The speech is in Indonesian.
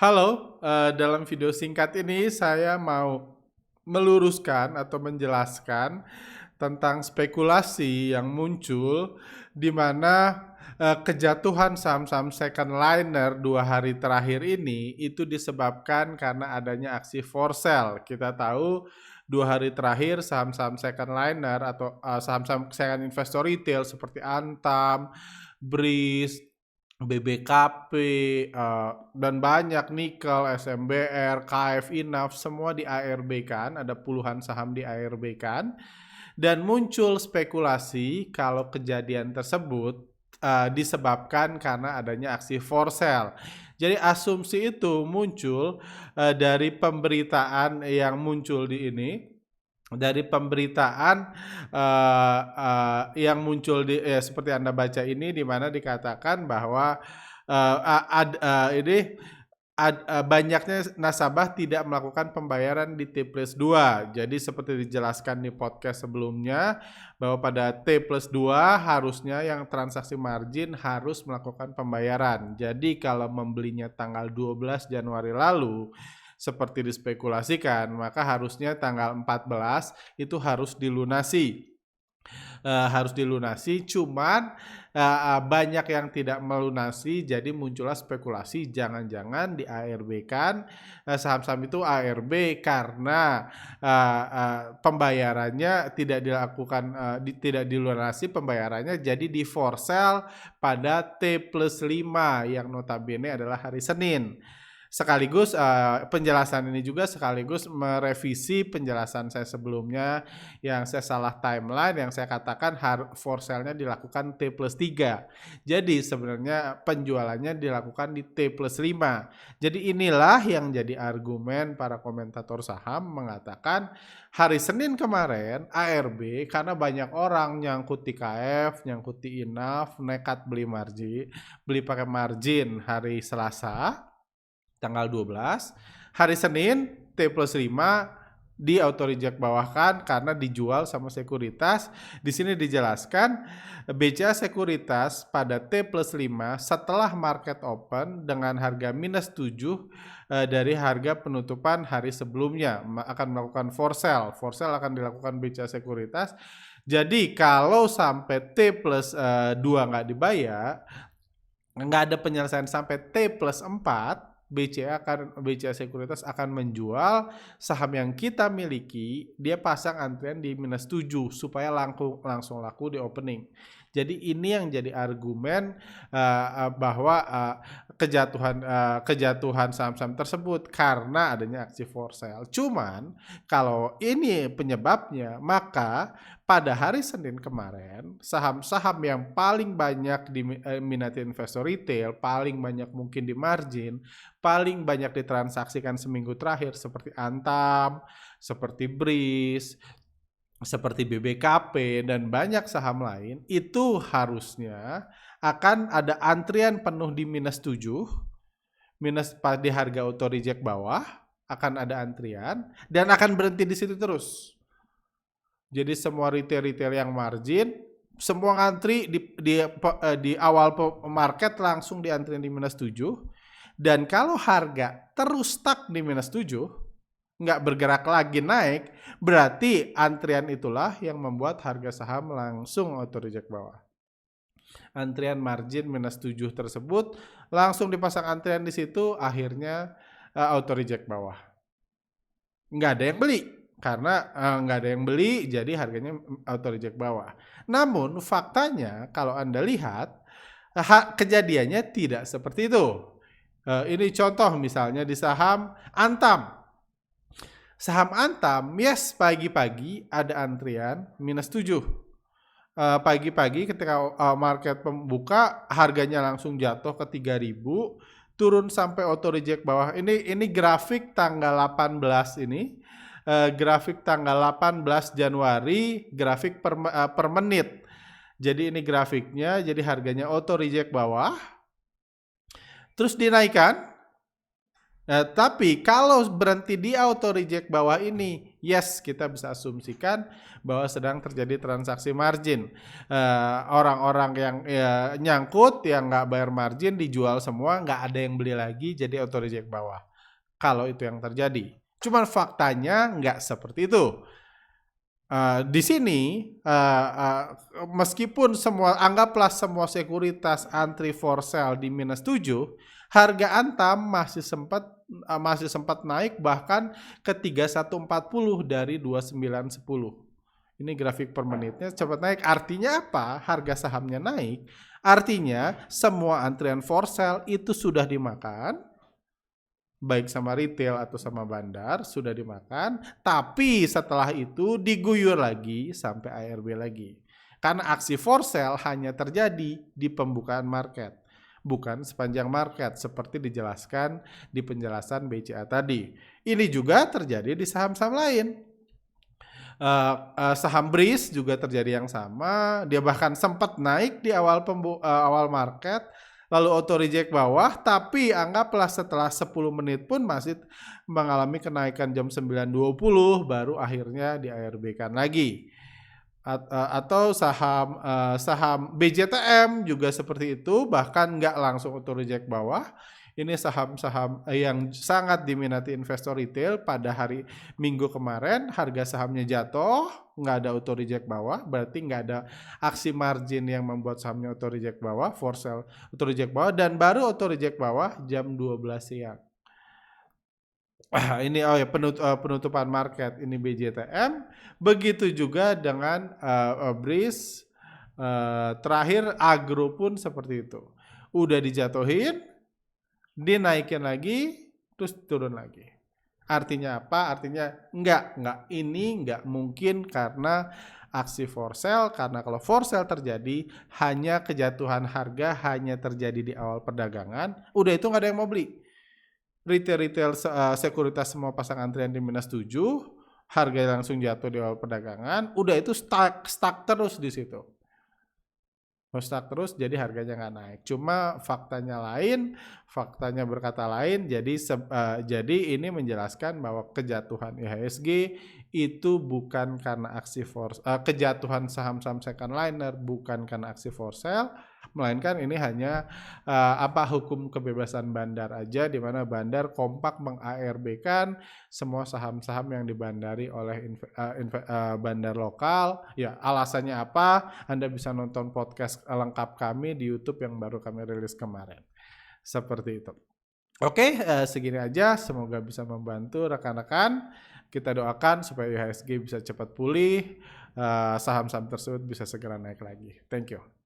Halo, dalam video singkat ini saya mau meluruskan atau menjelaskan tentang spekulasi yang muncul di mana kejatuhan saham-saham second liner 2 hari terakhir ini itu disebabkan karena adanya aksi for sale. Kita tahu 2 hari terakhir saham-saham second liner atau saham-saham second investor retail seperti Antam, BRIS, BBKP, dan banyak nikel, SMBR, KF Inaf, semua di ARB kan, ada puluhan saham di ARB kan, dan muncul spekulasi kalau kejadian tersebut disebabkan karena adanya aksi for sale. Jadi asumsi itu muncul dari pemberitaan yang muncul di ini, dari pemberitaan yang muncul seperti Anda baca ini, di mana dikatakan bahwa banyaknya nasabah tidak melakukan pembayaran di T+2. Jadi seperti dijelaskan di podcast sebelumnya, bahwa pada T+2 harusnya yang transaksi margin harus melakukan pembayaran. Jadi kalau membelinya tanggal 12 Januari lalu, seperti dispekulasikan, maka harusnya tanggal 14 itu harus dilunasi. Cuman banyak yang tidak melunasi, jadi muncullah spekulasi jangan-jangan di ARB kan saham-saham itu ARB karena pembayarannya tidak dilakukan, tidak dilunasi pembayarannya, jadi di for sale pada T+5 yang notabene adalah hari Senin. Sekaligus penjelasan ini juga sekaligus merevisi penjelasan saya sebelumnya yang saya salah timeline, yang saya katakan for sale-nya dilakukan T+3. Jadi sebenarnya penjualannya dilakukan di T+5. Jadi inilah yang jadi argumen para komentator saham mengatakan hari Senin kemarin ARB karena banyak orang nyangkut di KF, nyangkut di Inaf, nekat beli pakai margin hari Selasa tanggal 12, hari Senin T+5 di auto reject bawahkan karena dijual sama sekuritas. Di sini dijelaskan BCA Sekuritas pada T+5 setelah market open dengan harga -7 dari harga penutupan hari sebelumnya akan melakukan for sale. For sale akan dilakukan BCA Sekuritas. Jadi kalau sampai T+2 nggak dibayar, nggak ada penyelesaian sampai T+4, BCA Sekuritas akan menjual saham yang kita miliki, dia pasang antrian di -7 supaya langsung laku di opening. Jadi ini yang jadi argumen bahwa kejatuhan saham-saham tersebut karena adanya aksi for sale. Cuman kalau ini penyebabnya, maka pada hari Senin kemarin saham-saham yang paling banyak diminati investor retail, paling banyak mungkin di margin, paling banyak ditransaksikan seminggu terakhir seperti Antam, seperti BRIS, seperti BBKP, dan banyak saham lain, itu harusnya akan ada antrian penuh di -7, di harga auto reject bawah, akan ada antrian, dan akan berhenti di situ terus. Jadi semua retail yang margin, semua ngantri di awal market langsung diantri di -7. Dan kalau harga terus stuck di -7, nggak bergerak lagi naik, berarti antrian itulah yang membuat harga saham langsung auto reject bawah. Antrian margin -7 tersebut langsung dipasang antrian di situ, akhirnya auto reject bawah. Nggak ada yang beli. Karena nggak ada yang beli, jadi harganya auto reject bawah. Namun faktanya kalau Anda lihat, kejadiannya tidak seperti itu. Ini contoh misalnya di saham Antam. Saham Antam, yes, pagi-pagi ada antrian -7. Pagi-pagi ketika market pembuka, harganya langsung jatuh ke 3.000, turun sampai auto reject bawah. Ini grafik tanggal 18 ini. Grafik tanggal 18 Januari, grafik per menit. Jadi ini grafiknya, jadi harganya auto reject bawah, terus dinaikkan, Tapi kalau berhenti di auto reject bawah ini, yes, kita bisa asumsikan bahwa sedang terjadi transaksi margin. Orang-orang yang nyangkut, yang nggak bayar margin, dijual semua, nggak ada yang beli lagi, jadi auto reject bawah. Kalau itu yang terjadi. Cuman faktanya nggak seperti itu. Di sini meskipun anggaplah semua sekuritas antri for sale di -7, harga Antam masih sempat naik bahkan ke 3140 dari 2910. Ini grafik per menitnya cepat naik. Artinya apa? Harga sahamnya naik. Artinya semua antrian for sale itu sudah dimakan, baik sama retail atau sama bandar, sudah dimakan, tapi setelah itu diguyur lagi sampai ARB lagi. Karena aksi for sale hanya terjadi di pembukaan market, bukan sepanjang market seperti dijelaskan di penjelasan BCA tadi. Ini juga terjadi di saham-saham lain. Saham BRIS juga terjadi yang sama, dia bahkan sempat naik di awal market, lalu auto reject bawah, tapi anggaplah setelah 10 menit pun masih mengalami kenaikan jam 9.20, baru akhirnya di ARB-kan lagi. Atau saham BJTM juga seperti itu, bahkan nggak langsung auto reject bawah. Ini saham-saham yang sangat diminati investor retail. Pada hari Minggu kemarin harga sahamnya jatuh, nggak ada auto reject bawah, berarti nggak ada aksi margin yang membuat sahamnya auto reject bawah, for sale auto reject bawah, dan baru auto reject bawah jam 12 siang. Ini penutupan market, ini BJTM. Begitu juga dengan BRIS. Terakhir Agro pun seperti itu. Udah dijatuhin, dinaikin lagi, terus turun lagi. Artinya apa? Artinya ini enggak mungkin karena aksi for sale, karena kalau for sale terjadi hanya kejatuhan harga hanya terjadi di awal perdagangan, udah itu nggak ada yang mau beli. Retail sekuritas semua pasang antrian di -7, harga langsung jatuh di awal perdagangan, udah itu stuck terus di situ. Stuck terus, jadi harganya nggak naik. Cuma faktanya lain, faktanya berkata lain. Jadi ini menjelaskan bahwa kejatuhan IHSG itu bukan karena kejatuhan saham-saham second liner bukan karena aksi for sale, melainkan ini hanya hukum kebebasan bandar aja, di mana bandar kompak meng-ARB-kan semua saham-saham yang dibandari oleh bandar lokal. Ya, alasannya apa? Anda bisa nonton podcast lengkap kami di YouTube yang baru kami rilis kemarin. Seperti itu. Oke, segini aja. Semoga bisa membantu rekan-rekan. Kita doakan supaya IHSG bisa cepat pulih, saham-saham tersebut bisa segera naik lagi. Thank you.